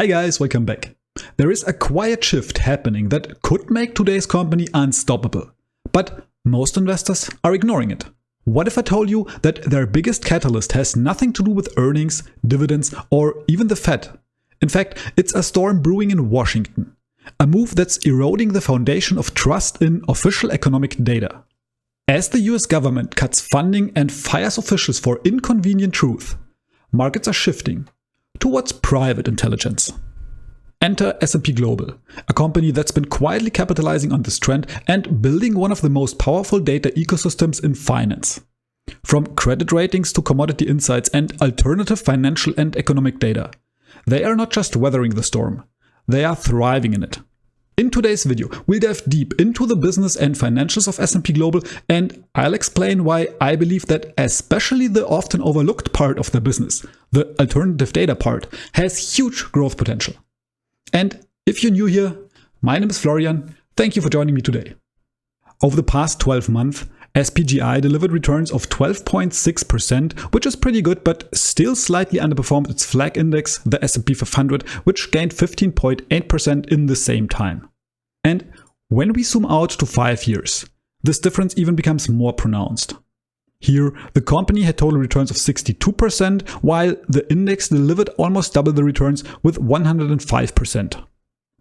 Hi guys, welcome back. There is a quiet shift happening that could make today's company unstoppable. But most investors are ignoring it. What if I told you that their biggest catalyst has nothing to do with earnings, dividends, or even the Fed? In fact, it's a storm brewing in Washington. A move that's eroding the foundation of trust in official economic data. As the US government cuts funding and fires officials for inconvenient truth, markets are shifting towards private intelligence. Enter S&P Global, a company that's been quietly capitalizing on this trend and building one of the most powerful data ecosystems in finance. From credit ratings to commodity insights and alternative financial and economic data, they are not just weathering the storm, they are thriving in it. In today's video, we'll dive deep into the business and financials of S&P Global, and I'll explain why I believe that especially the often overlooked part of the business, the alternative data part, has huge growth potential. And if you're new here, my name is Florian. Thank you for joining me today. Over the past 12 months, SPGI delivered returns of 12.6%, which is pretty good, but still slightly underperformed its flag index, the S&P 500, which gained 15.8% in the same time. And when we zoom out to 5 years, this difference even becomes more pronounced. Here, the company had total returns of 62%, while the index delivered almost double the returns with 105%.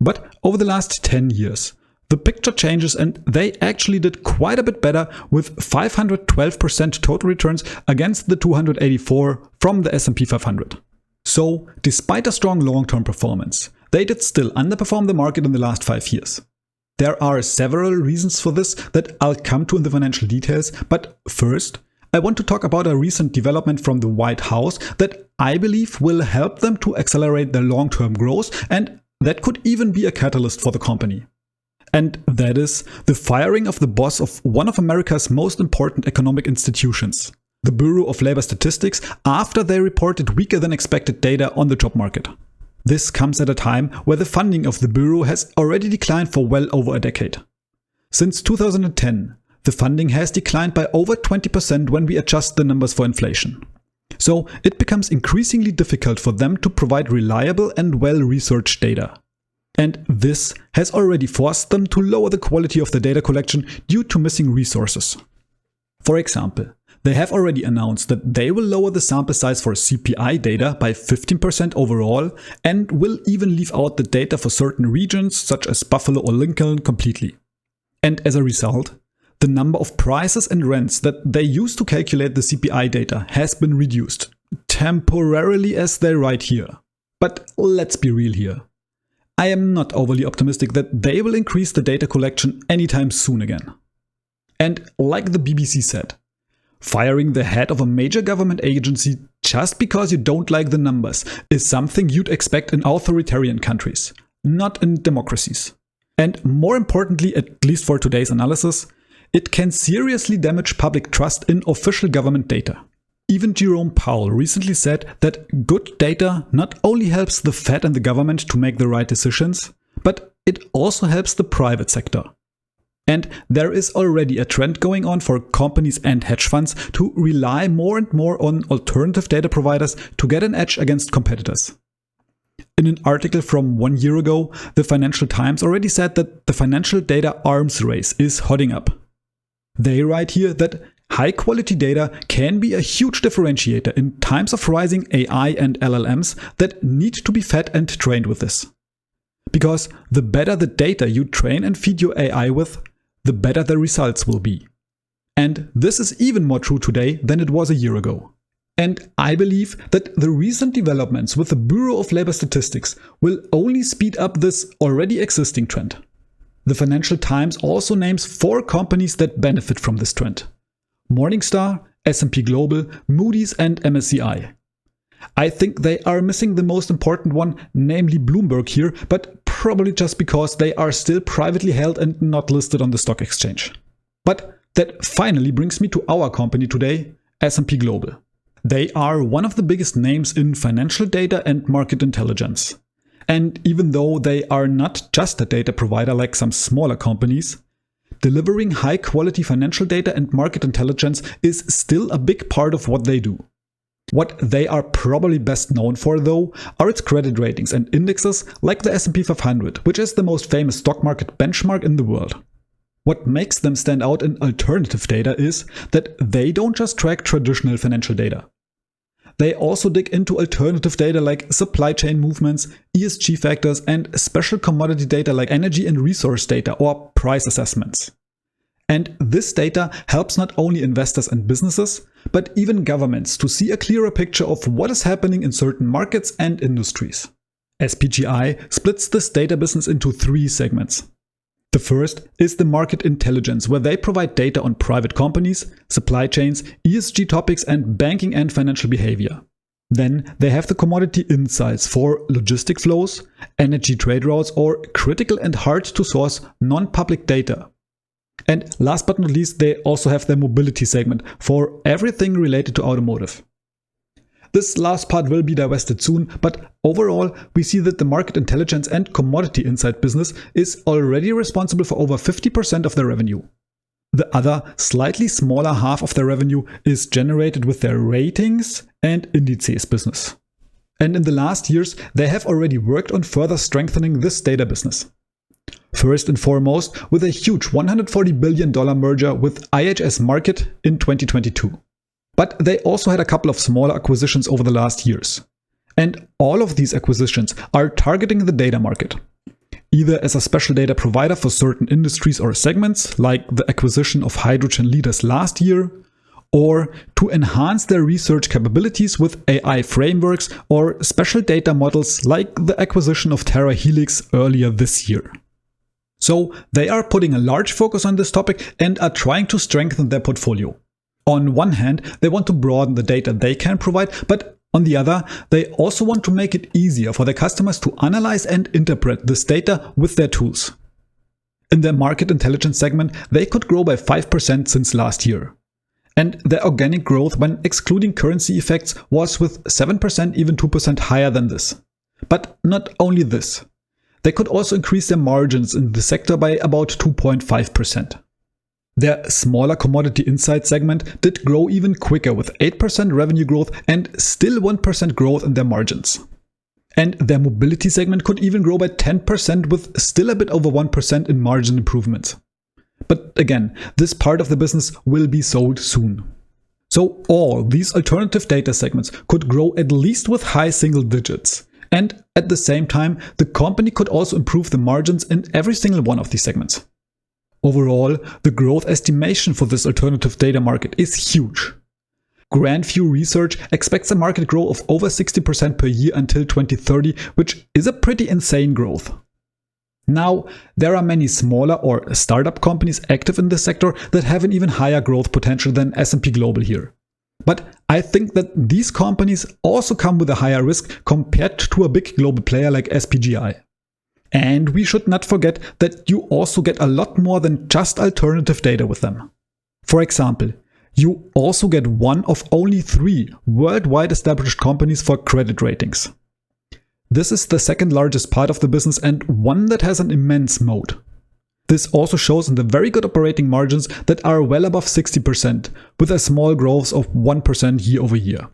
But over the last 10 years, the picture changes and they actually did quite a bit better with 512% total returns against the 284 from the S&P 500. So, despite a strong long-term performance, they did still underperform the market in the last 5 years. There are several reasons for this that I'll come to in the financial details, but first, I want to talk about a recent development from the White House that I believe will help them to accelerate their long-term growth, and that could even be a catalyst for the company. And that is the firing of the boss of one of America's most important economic institutions, the Bureau of Labor Statistics, after they reported weaker than expected data on the job market. This comes at a time where the funding of the Bureau has already declined for well over a decade. Since 2010, the funding has declined by over 20% when we adjust the numbers for inflation. So it becomes increasingly difficult for them to provide reliable and well-researched data. And this has already forced them to lower the quality of the data collection due to missing resources. For example, they have already announced that they will lower the sample size for CPI data by 15% overall and will even leave out the data for certain regions such as Buffalo or Lincoln completely. And as a result, the number of prices and rents that they use to calculate the CPI data has been reduced, temporarily as they write here. But let's be real here. I am not overly optimistic that they will increase the data collection anytime soon again. And like the BBC said, firing the head of a major government agency just because you don't like the numbers is something you'd expect in authoritarian countries, not in democracies. And more importantly, at least for today's analysis, it can seriously damage public trust in official government data. Even Jerome Powell recently said that good data not only helps the Fed and the government to make the right decisions, but it also helps the private sector. And there is already a trend going on for companies and hedge funds to rely more and more on alternative data providers to get an edge against competitors. In an article from 1 year ago, the Financial Times already said that the financial data arms race is hotting up. They write here that high-quality data can be a huge differentiator in times of rising AI and LLMs that need to be fed and trained with this. Because the better the data you train and feed your AI with, the better the results will be. And this is even more true today than it was a year ago. And I believe that the recent developments with the Bureau of Labor Statistics will only speed up this already existing trend. The Financial Times also names 4 companies that benefit from this trend: Morningstar, S&P Global, Moody's and MSCI. I think they are missing the most important one, namely Bloomberg here, but probably just because they are still privately held and not listed on the stock exchange. But that finally brings me to our company today, S&P Global. They are one of the biggest names in financial data and market intelligence. And even though they are not just a data provider like some smaller companies, delivering high-quality financial data and market intelligence is still a big part of what they do. What they are probably best known for, though, are its credit ratings and indexes like the S&P 500, which is the most famous stock market benchmark in the world. What makes them stand out in alternative data is that they don't just track traditional financial data. They also dig into alternative data like supply chain movements, ESG factors, and special commodity data like energy and resource data or price assessments. And this data helps not only investors and businesses, but even governments to see a clearer picture of what is happening in certain markets and industries. SPGI splits this data business into 3 segments. The first is the market intelligence, where they provide data on private companies, supply chains, ESG topics, and banking and financial behavior. Then they have the commodity insights for logistic flows, energy trade routes, or critical and hard to source non-public data. And last but not least, they also have their mobility segment for everything related to automotive. This last part will be divested soon, but overall we see that the market intelligence and commodity insight business is already responsible for over 50% of their revenue. The other, slightly smaller half of their revenue is generated with their ratings and indices business. And in the last years, they have already worked on further strengthening this data business. First and foremost, with a huge $140 billion merger with IHS Markit in 2022. But they also had a couple of smaller acquisitions over the last years. And all of these acquisitions are targeting the data market, either as a special data provider for certain industries or segments, like the acquisition of hydrogen leaders last year, or to enhance their research capabilities with AI frameworks or special data models like the acquisition of Terra Helix earlier this year. So they are putting a large focus on this topic and are trying to strengthen their portfolio. On one hand, they want to broaden the data they can provide, but on the other, they also want to make it easier for their customers to analyze and interpret this data with their tools. In their market intelligence segment, they could grow by 5% since last year. And their organic growth when excluding currency effects was with 7%, even 2% higher than this. But not only this. They could also increase their margins in the sector by about 2.5%. Their smaller commodity insight segment did grow even quicker with 8% revenue growth and still 1% growth in their margins. And their mobility segment could even grow by 10% with still a bit over 1% in margin improvements. But again, this part of the business will be sold soon. So all these alternative data segments could grow at least with high single digits. And at the same time, the company could also improve the margins in every single one of these segments. Overall, the growth estimation for this alternative data market is huge. Grand View Research expects a market growth of over 60% per year until 2030, which is a pretty insane growth. Now, there are many smaller or startup companies active in this sector that have an even higher growth potential than S&P Global here. But I think that these companies also come with a higher risk compared to a big global player like SPGI. And we should not forget that you also get a lot more than just alternative data with them. For example, you also get one of only 3 worldwide established companies for credit ratings. This is the second largest part of the business and one that has an immense moat. This also shows in the very good operating margins that are well above 60%, with a small growth of 1% year over year.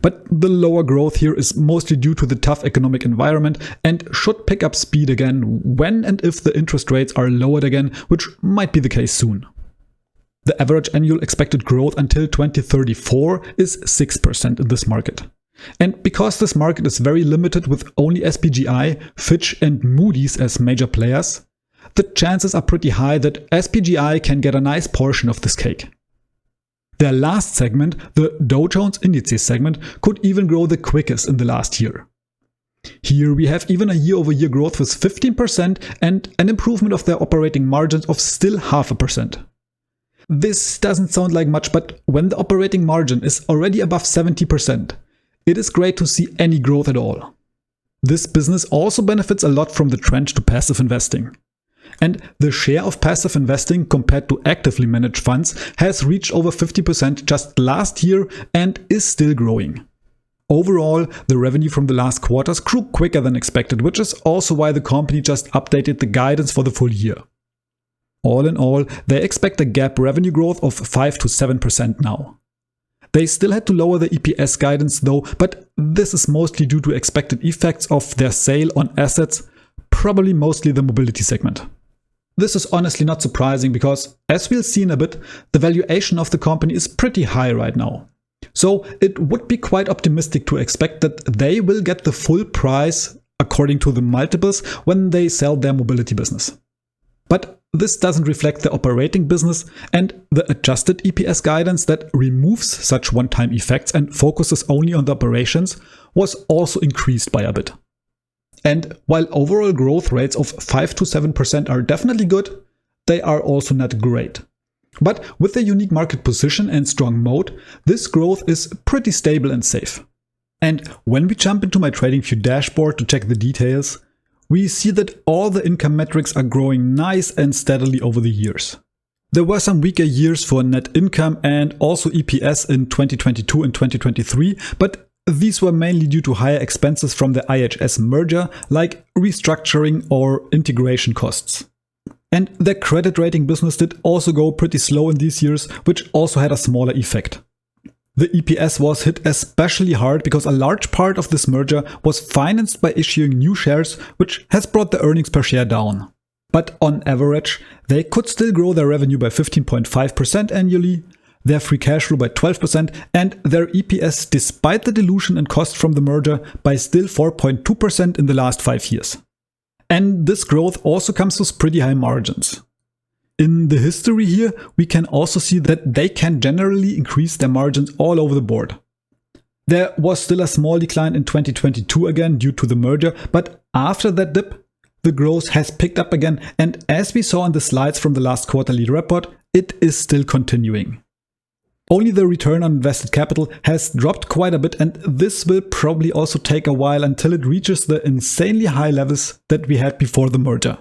But the lower growth here is mostly due to the tough economic environment and should pick up speed again when and if the interest rates are lowered again, which might be the case soon. The average annual expected growth until 2034 is 6% in this market. And because this market is very limited with only SPGI, Fitch and Moody's as major players, the chances are pretty high that SPGI can get a nice portion of this cake. Their last segment, the Dow Jones Indices segment, could even grow the quickest in the last year. Here we have even a year-over-year growth with 15% and an improvement of their operating margins of still 0.5%. This doesn't sound like much, but when the operating margin is already above 70%, it is great to see any growth at all. This business also benefits a lot from the trend to passive investing. And the share of passive investing compared to actively managed funds has reached over 50% just last year and is still growing. Overall, the revenue from the last quarters grew quicker than expected, which is also why the company just updated the guidance for the full year. All in all, they expect a GAAP revenue growth of 5 to 7% now. They still had to lower the EPS guidance though, but this is mostly due to expected effects of their sale on assets, probably mostly the mobility segment. This is honestly not surprising because, as we'll see in a bit, the valuation of the company is pretty high right now. So it would be quite optimistic to expect that they will get the full price according to the multiples when they sell their mobility business. But this doesn't reflect the operating business, and the adjusted EPS guidance that removes such one-time effects and focuses only on the operations was also increased by a bit. And while overall growth rates of 5 to 7% are definitely good, they are also not great. But with a unique market position and strong moat, this growth is pretty stable and safe. And when we jump into my TradingView dashboard to check the details, we see that all the income metrics are growing nice and steadily over the years. There were some weaker years for net income and also EPS in 2022 and 2023, but these were mainly due to higher expenses from the IHS merger, like restructuring or integration costs. And their credit rating business did also go pretty slow in these years, which also had a smaller effect. The EPS was hit especially hard because a large part of this merger was financed by issuing new shares, which has brought the earnings per share down. But on average, they could still grow their revenue by 15.5% annually, their free cash flow by 12%, and their EPS despite the dilution and cost from the merger by still 4.2% in the last 5 years. And this growth also comes with pretty high margins. In the history here, we can also see that they can generally increase their margins all over the board. There was still a small decline in 2022 again due to the merger, but after that dip, the growth has picked up again, and as we saw in the slides from the last quarterly report, it is still continuing. Only the return on invested capital has dropped quite a bit, and this will probably also take a while until it reaches the insanely high levels that we had before the merger.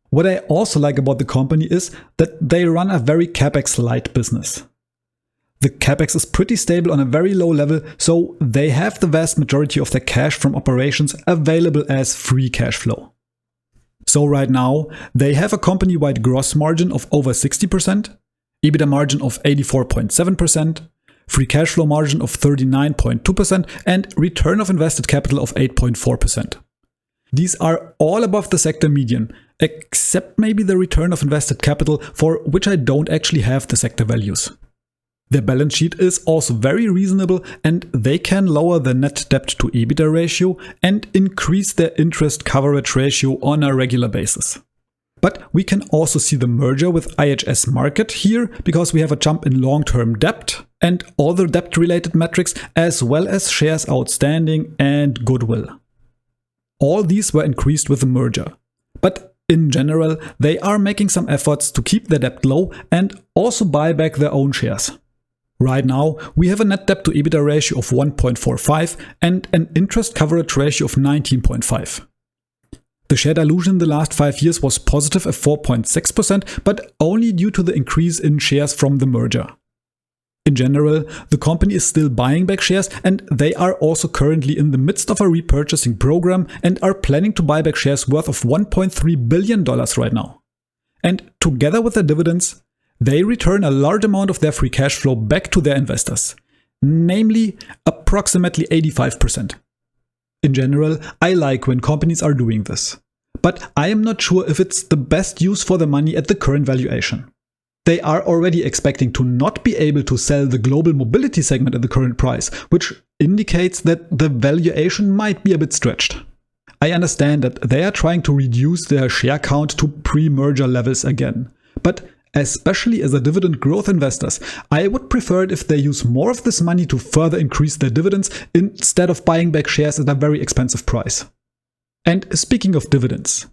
What I also like about the company is that they run a very capex light business. The capex is pretty stable on a very low level, so they have the vast majority of their cash from operations available as free cash flow. So right now, they have a company-wide gross margin of over 60%, EBITDA margin of 84.7%, free cash flow margin of 39.2%, and return of invested capital of 8.4%. These are all above the sector median, except maybe the return of invested capital, for which I don't actually have the sector values. Their balance sheet is also very reasonable, and they can lower the net debt to EBITDA ratio and increase their interest coverage ratio on a regular basis. But we can also see the merger with IHS Markit here because we have a jump in long-term debt and other debt-related metrics, as well as shares outstanding and goodwill. All these were increased with the merger. But in general, they are making some efforts to keep their debt low and also buy back their own shares. Right now, we have a net debt to EBITDA ratio of 1.45 and an interest coverage ratio of 19.5. The share dilution in the last 5 years was positive at 4.6%, but only due to the increase in shares from the merger. In general, the company is still buying back shares, and they are also currently in the midst of a repurchasing program and are planning to buy back shares worth of $1.3 billion right now. And together with their dividends, they return a large amount of their free cash flow back to their investors, namely approximately 85%. In general, I like when companies are doing this, but I am not sure if it's the best use for the money at the current valuation. They are already expecting to not be able to sell the global mobility segment at the current price, which indicates that the valuation might be a bit stretched. I understand that they are trying to reduce their share count to pre-merger levels again, but especially as a dividend growth investors, I would prefer it if they use more of this money to further increase their dividends instead of buying back shares at a very expensive price. And speaking of dividends,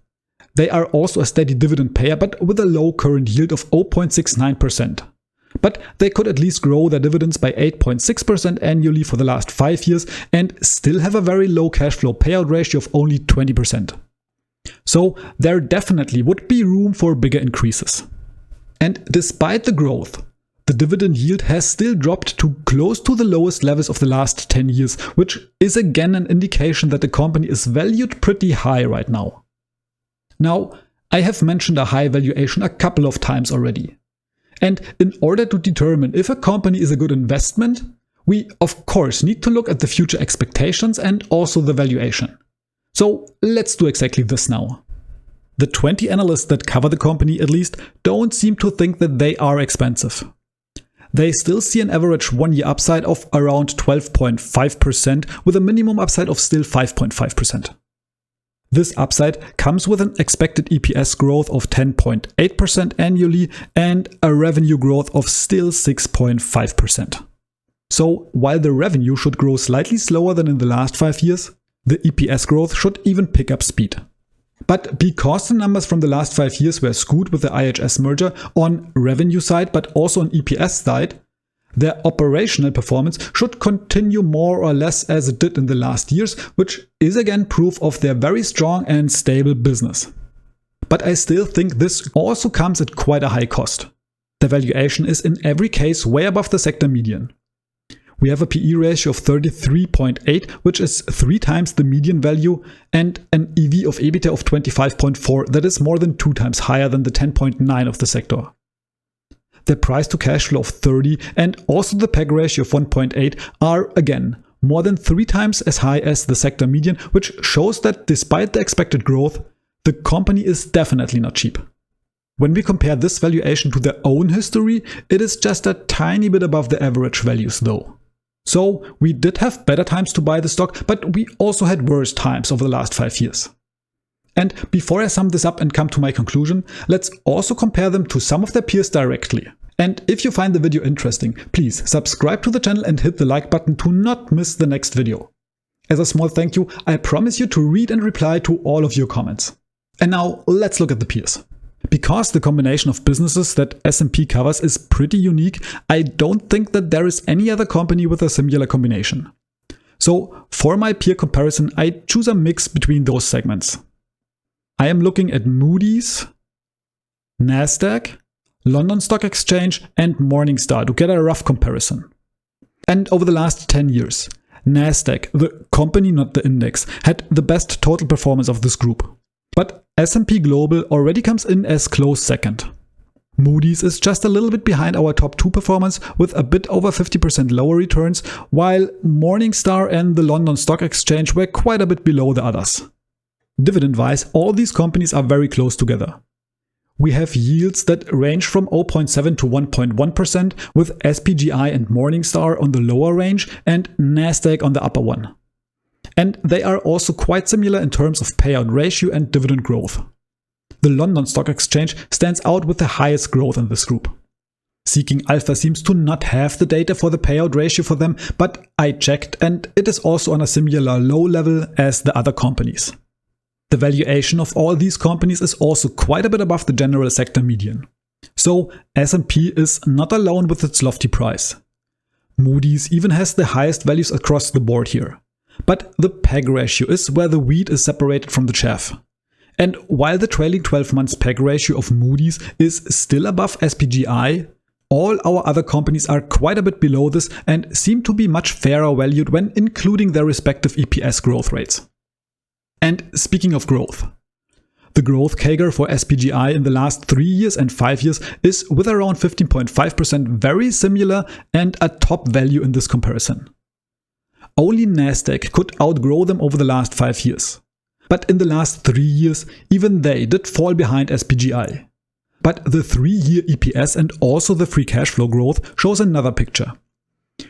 they are also a steady dividend payer, but with a low current yield of 0.69%. But they could at least grow their dividends by 8.6% annually for the last 5 years and still have a very low cash flow payout ratio of only 20%. So there definitely would be room for bigger increases. And despite the growth, the dividend yield has still dropped to close to the lowest levels of the last 10 years, which is again an indication that the company is valued pretty high right now. Now, I have mentioned a high valuation a couple of times already. And in order to determine if a company is a good investment, we of course need to look at the future expectations and also the valuation. So let's do exactly this now. The 20 analysts that cover the company at least don't seem to think that they are expensive. They still see an average 1-year upside of around 12.5% with a minimum upside of still 5.5%. This upside comes with an expected EPS growth of 10.8% annually and a revenue growth of still 6.5%. So while the revenue should grow slightly slower than in the last 5 years, the EPS growth should even pick up speed. But because the numbers from the last 5 years were skewed with the IHS merger on revenue side but also on EPS side, their operational performance should continue more or less as it did in the last years, which is again proof of their very strong and stable business. But I still think this also comes at quite a high cost. The valuation is in every case way above the sector median. We have a PE ratio of 33.8, which is 3 times the median value, and an EV of EBITDA of 25.4 that is more than 2 times higher than the 10.9 of the sector. The price to cash flow of 30 and also the PEG ratio of 1.8 are again more than 3 times as high as the sector median, which shows that despite the expected growth, the company is definitely not cheap. When we compare this valuation to their own history, it is just a tiny bit above the average values though. So we did have better times to buy the stock, but we also had worse times over the last 5 years. And before I sum this up and come to my conclusion, let's also compare them to some of their peers directly. And if you find the video interesting, please subscribe to the channel and hit the like button to not miss the next video. As a small thank you, I promise you to read and reply to all of your comments. And now let's look at the peers. Because the combination of businesses that S&P covers is pretty unique, I don't think that there is any other company with a similar combination. So for my peer comparison, I choose a mix between those segments. I am looking at Moody's, Nasdaq, London Stock Exchange and Morningstar to get a rough comparison. And over the last 10 years, Nasdaq, the company not the index, had the best total performance of this group. But S&P Global already comes in as close second. Moody's is just a little bit behind our top 2 performance with a bit over 50% lower returns, while Morningstar and the London Stock Exchange were quite a bit below the others. Dividend-wise, all these companies are very close together. We have yields that range from 0.7 to 1.1%, with SPGI and Morningstar on the lower range and Nasdaq on the upper one. And they are also quite similar in terms of payout ratio and dividend growth. The London Stock Exchange stands out with the highest growth in this group. Seeking Alpha seems to not have the data for the payout ratio for them, but I checked and it is also on a similar low level as the other companies. The valuation of all these companies is also quite a bit above the general sector median. So S&P is not alone with its lofty price. Moody's even has the highest values across the board here. But the PEG ratio is where the wheat is separated from the chaff. And while the trailing 12 months PEG ratio of Moody's is still above SPGI, all our other companies are quite a bit below this and seem to be much fairer valued when including their respective EPS growth rates. And speaking of growth, the growth CAGR for SPGI in the last 3 years and 5 years is with around 15.5% very similar and a top value in this comparison. Only Nasdaq could outgrow them over the last 5 years. But in the last 3 years, even they did fall behind SPGI. But the 3-year EPS and also the free cash flow growth shows another picture.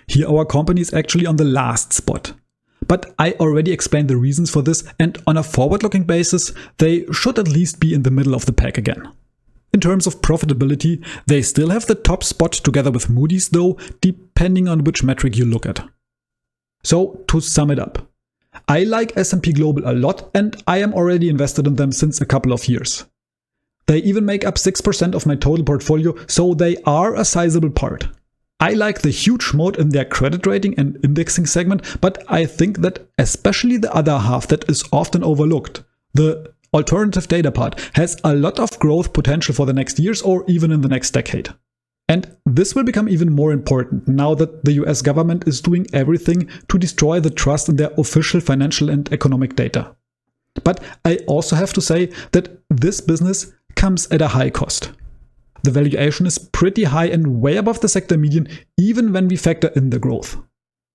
Here our company is actually on the last spot. But I already explained the reasons for this, and on a forward-looking basis, they should at least be in the middle of the pack again. In terms of profitability, they still have the top spot together with Moody's though, depending on which metric you look at. So, to sum it up, I like S&P Global a lot and I am already invested in them since a couple of years. They even make up 6% of my total portfolio, so they are a sizable part. I like the huge moat in their credit rating and indexing segment, but I think that especially the other half that is often overlooked, the alternative data part, has a lot of growth potential for the next years or even in the next decade. And this will become even more important now that the US government is doing everything to destroy the trust in their official financial and economic data. But I also have to say that this business comes at a high cost. The valuation is pretty high and way above the sector median even when we factor in the growth.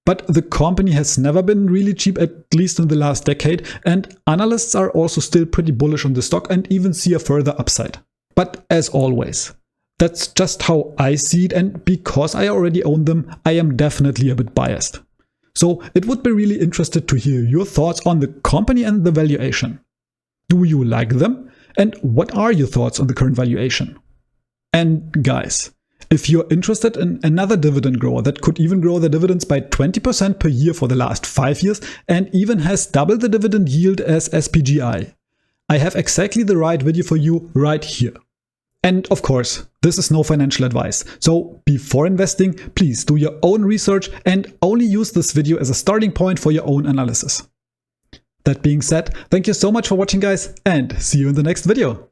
But the company has never been really cheap, at least in the last decade, and analysts are also still pretty bullish on the stock and even see a further upside. But as always, that's just how I see it, and because I already own them, I am definitely a bit biased. So it would be really interested to hear your thoughts on the company and the valuation. Do you like them? And what are your thoughts on the current valuation? And guys, if you're interested in another dividend grower that could even grow their dividends by 20% per year for the last 5 years and even has double the dividend yield as SPGI, I have exactly the right video for you right here. And of course, this is no financial advice. So before investing, please do your own research and only use this video as a starting point for your own analysis. That being said, thank you so much for watching, guys, and see you in the next video.